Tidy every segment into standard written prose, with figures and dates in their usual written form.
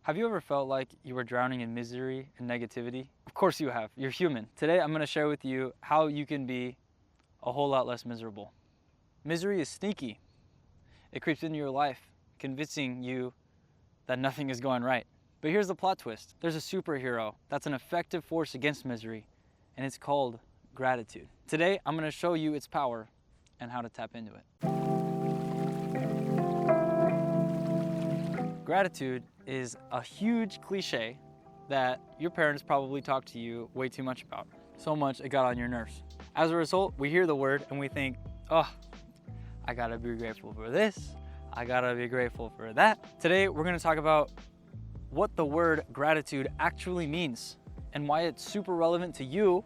Have you ever felt like you were drowning in misery and negativity? Of course you have. You're human. Today I'm going to share with you how you can be a whole lot less miserable. Misery is sneaky. It creeps into your life, convincing you that nothing is going right. But here's the plot twist. There's a superhero that's an effective force against misery, and it's called gratitude. Today I'm going to show you its power and how to tap into it. Gratitude is a huge cliche that your parents probably talked to you way too much about. So much it got on your nerves. As a result, we hear the word and we think, oh, I gotta be grateful for this. I gotta be grateful for that. Today, we're gonna talk about what the word gratitude actually means and why it's super relevant to you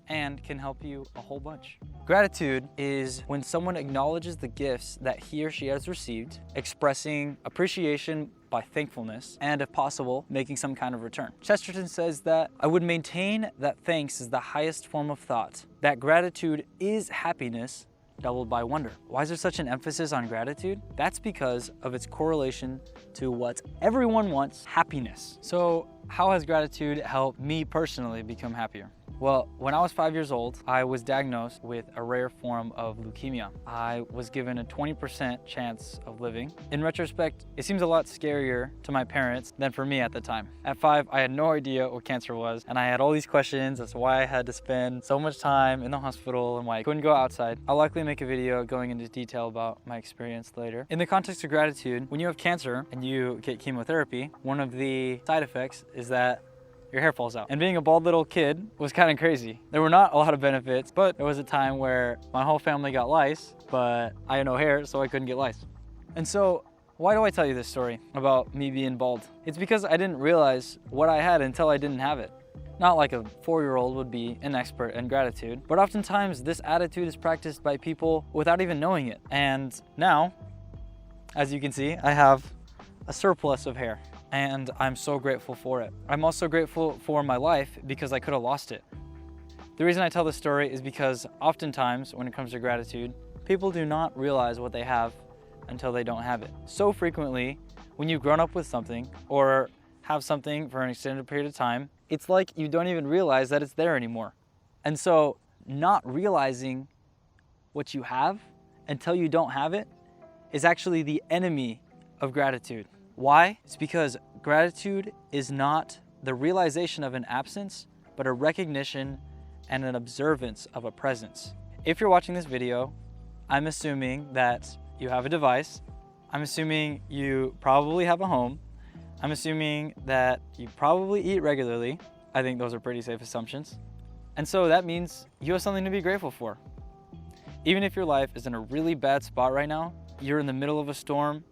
and can help you a whole bunch. Gratitude is when someone acknowledges the gifts that he or she has received, expressing appreciation by thankfulness, and if possible, making some kind of return. Chesterton says that I would maintain that thanks is the highest form of thought, that gratitude is happiness doubled by wonder. Why is there such an emphasis on gratitude? That's because of its correlation to what everyone wants, happiness. So how has gratitude helped me personally become happier? Well, when I was 5 years old, I was diagnosed with a rare form of leukemia. I was given a 20% chance of living. In retrospect, it seems a lot scarier to my parents than for me at the time. At 5, I had no idea what cancer was, and I had all these questions as to why I had to spend so much time in the hospital and why I couldn't go outside. I'll likely make a video going into detail about my experience later. In the context of gratitude, when you have cancer and you get chemotherapy, one of the side effects is that your hair falls out. And being a bald little kid was kind of crazy. There were not a lot of benefits, but there was a time where my whole family got lice, but I had no hair, so I couldn't get lice. And so, why do I tell you this story about me being bald? It's because I didn't realize what I had until I didn't have it. Not like a 4-year-old would be an expert in gratitude, but oftentimes this attitude is practiced by people without even knowing it. And now, as you can see, I have a surplus of hair. And I'm so grateful for it. I'm also grateful for my life because I could have lost it. The reason I tell this story is because oftentimes when it comes to gratitude, people do not realize what they have until they don't have it. So frequently, when you've grown up with something or have something for an extended period of time, it's like you don't even realize that it's there anymore. And so not realizing what you have until you don't have it is actually the enemy of gratitude. Why? It's because gratitude is not the realization of an absence, but a recognition and an observance of a presence. If you're watching this video, I'm assuming that you have a device. I'm assuming you probably have a home. I'm assuming that you probably eat regularly. I think those are pretty safe assumptions. And so that means you have something to be grateful for. Even if your life is in a really bad spot right now, you're in the middle of a storm,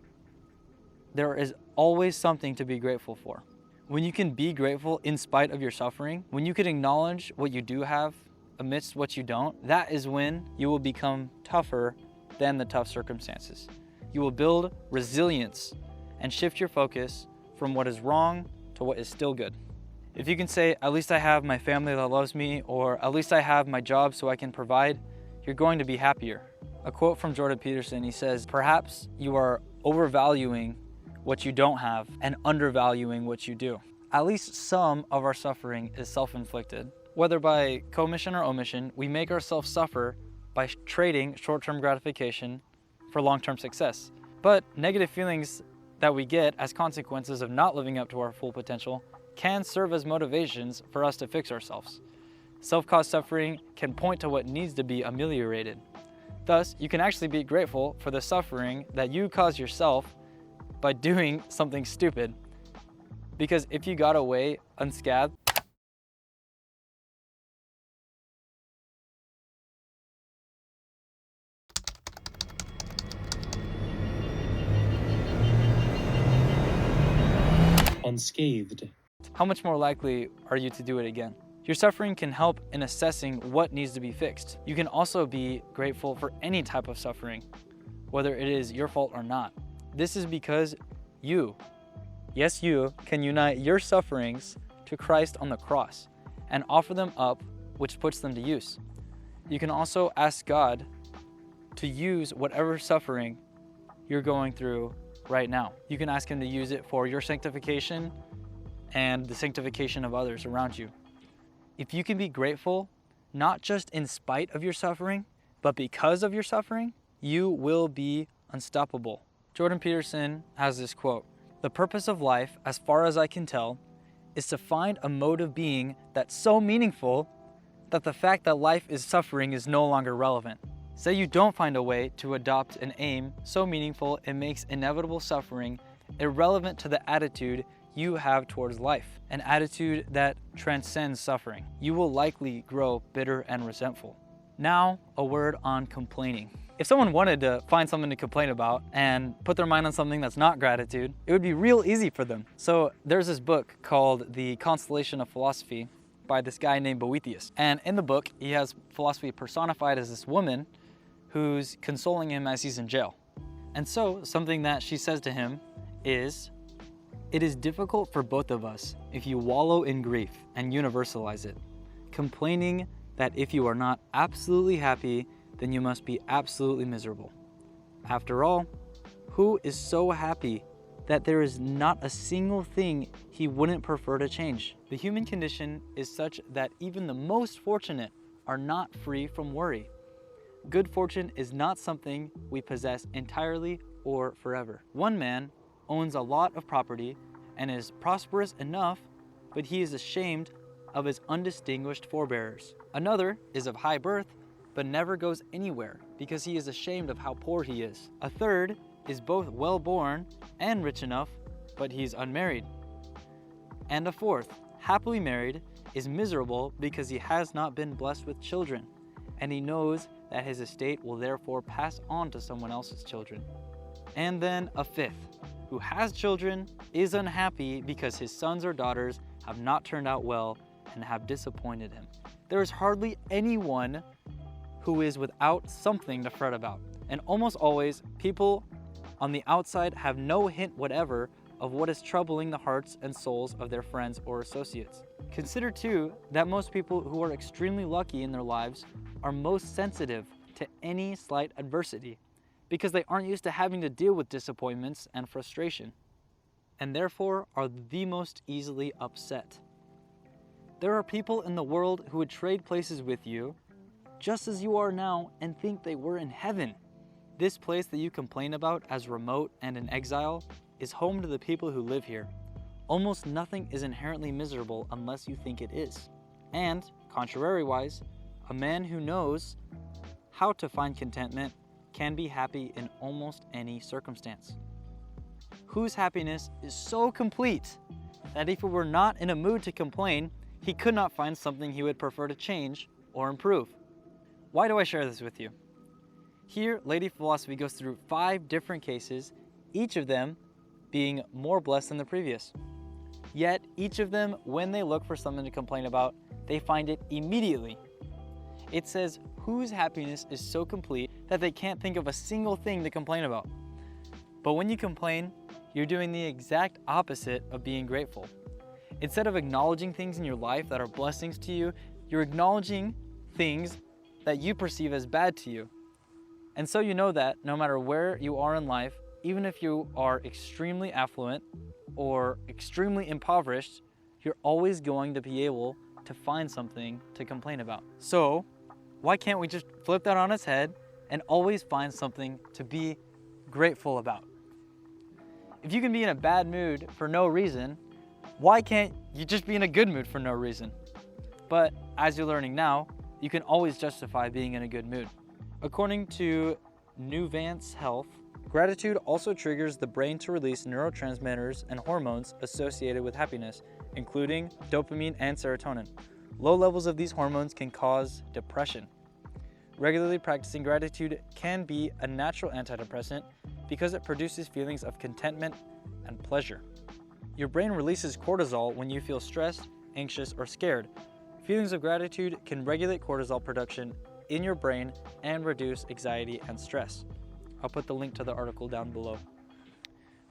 there is always something to be grateful for. When you can be grateful in spite of your suffering, when you can acknowledge what you do have amidst what you don't, that is when you will become tougher than the tough circumstances. You will build resilience and shift your focus from what is wrong to what is still good. If you can say, at least I have my family that loves me, or at least I have my job so I can provide, you're going to be happier. A quote from Jordan Peterson, he says, perhaps you are overvaluing what you don't have and undervaluing what you do. At least some of our suffering is self-inflicted. Whether by commission or omission, we make ourselves suffer by trading short-term gratification for long-term success. But negative feelings that we get as consequences of not living up to our full potential can serve as motivations for us to fix ourselves. Self-caused suffering can point to what needs to be ameliorated. Thus, you can actually be grateful for the suffering that you cause yourself by doing something stupid. Because if you got away unscathed, unscathed, how much more likely are you to do it again? Your suffering can help in assessing what needs to be fixed. You can also be grateful for any type of suffering, whether it is your fault or not. This is because you, yes you, can unite your sufferings to Christ on the cross and offer them up, which puts them to use. You can also ask God to use whatever suffering you're going through right now. You can ask Him to use it for your sanctification, and the sanctification of others around you. If you can be grateful, not just in spite of your suffering, but because of your suffering, you will be unstoppable. Jordan Peterson has this quote: "The purpose of life, as far as I can tell, is to find a mode of being that's so meaningful that the fact that life is suffering is no longer relevant." Say you don't find a way to adopt an aim so meaningful it makes inevitable suffering irrelevant to the attitude you have towards life, an attitude that transcends suffering. You will likely grow bitter and resentful. Now, a word on complaining. If someone wanted to find something to complain about and put their mind on something that's not gratitude, it would be real easy for them. So there's this book called The Constellation of Philosophy by this guy named Boethius. And in the book, he has philosophy personified as this woman who's consoling him as he's in jail. And so something that she says to him is, "It is difficult for both of us if you wallow in grief and universalize it, complaining that if you are not absolutely happy, then you must be absolutely miserable. After all, who is so happy that there is not a single thing he wouldn't prefer to change?" The human condition is such that even the most fortunate are not free from worry. Good fortune is not something we possess entirely or forever. One man owns a lot of property and is prosperous enough, but he is ashamed of his undistinguished forebears. Another is of high birth, but never goes anywhere because he is ashamed of how poor he is. A third is both well-born and rich enough, but he's unmarried. And a fourth, happily married, is miserable because he has not been blessed with children, and he knows that his estate will therefore pass on to someone else's children. And then a fifth, who has children, is unhappy because his sons or daughters have not turned out well and have disappointed him. There is hardly anyone who is without something to fret about, and almost always people on the outside have no hint whatever of what is troubling the hearts and souls of their friends or associates. Consider too that most people who are extremely lucky in their lives are most sensitive to any slight adversity because they aren't used to having to deal with disappointments and frustration, and therefore are the most easily upset. There are people in the world who would trade places with you just as you are now and think they were in heaven. This place that you complain about as remote and in exile is home to the people who live here. Almost nothing is inherently miserable unless you think it is. And, contrariwise, a man who knows how to find contentment can be happy in almost any circumstance. Whose happiness is so complete that if he were not in a mood to complain, he could not find something he would prefer to change or improve. Why do I share this with you? Here, Lady Philosophy goes through 5 different cases, each of them being more blessed than the previous. Yet, each of them, when they look for something to complain about, they find it immediately. It says, whose happiness is so complete that they can't think of a single thing to complain about. But when you complain, you're doing the exact opposite of being grateful. Instead of acknowledging things in your life that are blessings to you, you're acknowledging things that you perceive as bad to you. And so you know that no matter where you are in life, even if you are extremely affluent or extremely impoverished, you're always going to be able to find something to complain about. So why can't we just flip that on its head and always find something to be grateful about? If you can be in a bad mood for no reason, why can't you just be in a good mood for no reason? But as you're learning now, you can always justify being in a good mood. According to Nuvance Health, gratitude also triggers the brain to release neurotransmitters and hormones associated with happiness, including dopamine and serotonin. Low levels of these hormones can cause depression. Regularly practicing gratitude can be a natural antidepressant because it produces feelings of contentment and pleasure. Your brain releases cortisol when you feel stressed, anxious, or scared. Feelings of gratitude can regulate cortisol production in your brain and reduce anxiety and stress. I'll put the link to the article down below.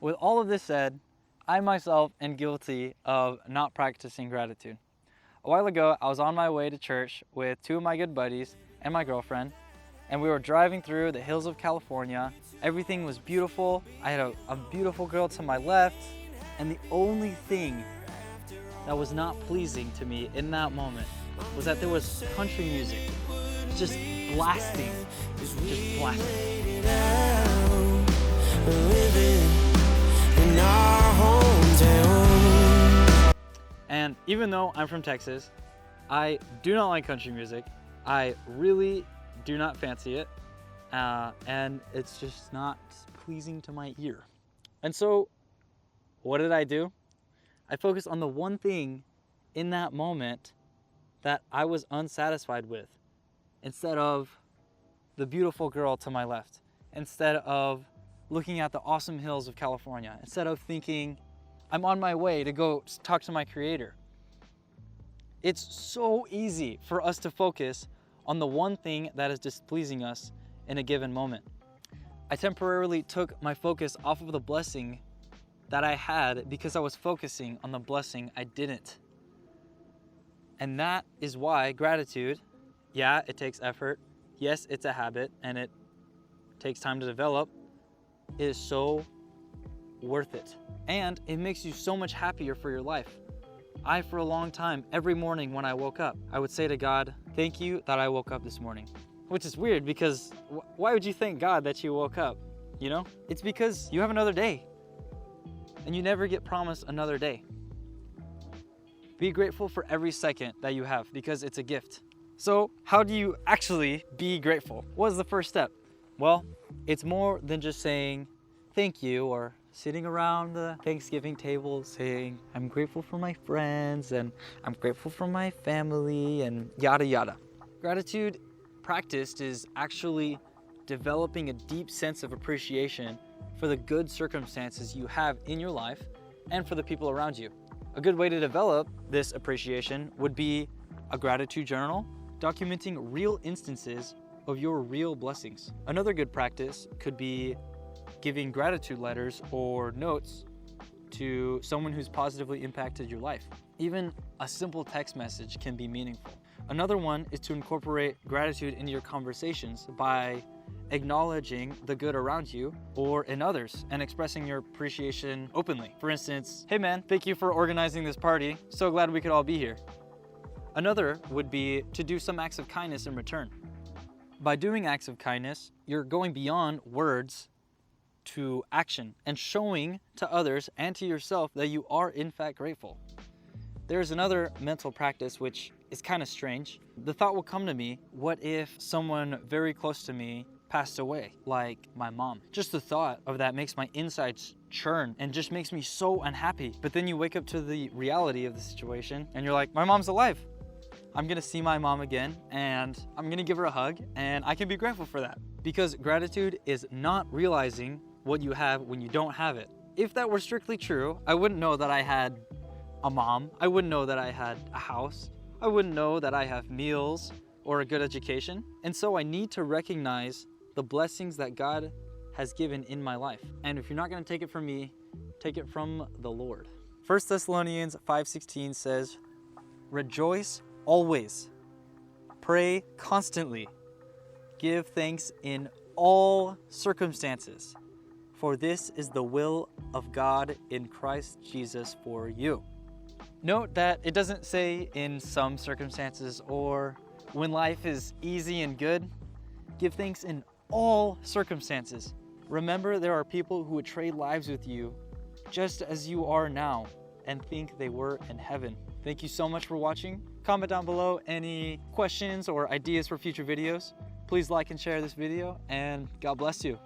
With all of this said, I myself am guilty of not practicing gratitude. A while ago, I was on my way to church with 2 of my good buddies and my girlfriend, and we were driving through the hills of California. Everything was beautiful. I had a beautiful girl to my left, and the only thing that was not pleasing to me in that moment was that there was country music just blasting, just blasting. And even though I'm from Texas, I do not like country music. I really do not fancy it. And it's just not pleasing to my ear. And so what did I do? I focused on the one thing in that moment that I was unsatisfied with, instead of the beautiful girl to my left, instead of looking at the awesome hills of California, instead of thinking I'm on my way to go talk to my creator. It's so easy for us to focus on the one thing that is displeasing us in a given moment. I temporarily took my focus off of the blessing that I had because I was focusing on the blessing I didn't. And that is why gratitude, yeah, it takes effort. Yes, it's a habit and it takes time to develop, is so worth it. And it makes you so much happier for your life. For a long time, every morning when I woke up, I would say to God, thank you that I woke up this morning. Which is weird because why would you thank God that you woke up? You know, it's because you have another day and you never get promised another day. Be grateful for every second that you have because it's a gift. So how do you actually be grateful? What is the first step? Well, it's more than just saying thank you or sitting around the Thanksgiving table saying, I'm grateful for my friends and I'm grateful for my family and yada yada. Gratitude practiced is actually developing a deep sense of appreciation for the good circumstances you have in your life and for the people around you. A good way to develop this appreciation would be a gratitude journal, documenting real instances of your real blessings. Another good practice could be giving gratitude letters or notes to someone who's positively impacted your life. Even a simple text message can be meaningful. Another one is to incorporate gratitude into your conversations by acknowledging the good around you or in others and expressing your appreciation openly. For instance, hey man, thank you for organizing this party. So glad we could all be here. Another would be to do some acts of kindness in return. By doing acts of kindness, you're going beyond words to action and showing to others and to yourself that you are in fact grateful. There's another mental practice which is kind of strange. The thought will come to me, what if someone very close to me passed away, like my mom? Just the thought of that makes my insides churn and just makes me so unhappy. But then you wake up to the reality of the situation and you're like, my mom's alive. I'm gonna see my mom again and I'm gonna give her a hug and I can be grateful for that. Because gratitude is not realizing what you have when you don't have it. If that were strictly true, I wouldn't know that I had a mom. I wouldn't know that I had a house. I wouldn't know that I have meals or a good education. And so I need to recognize the blessings that God has given in my life. And if you're not gonna take it from me, take it from the Lord. 1 Thessalonians 5:16 says, rejoice always, pray constantly, give thanks in all circumstances, for this is the will of God in Christ Jesus for you. Note that it doesn't say in some circumstances or when life is easy and good. Give thanks in all circumstances. Remember, there are people who would trade lives with you just as you are now and think they were in heaven. Thank you so much for watching. Comment down below any questions or ideas for future videos. Please like and share this video, and God bless you.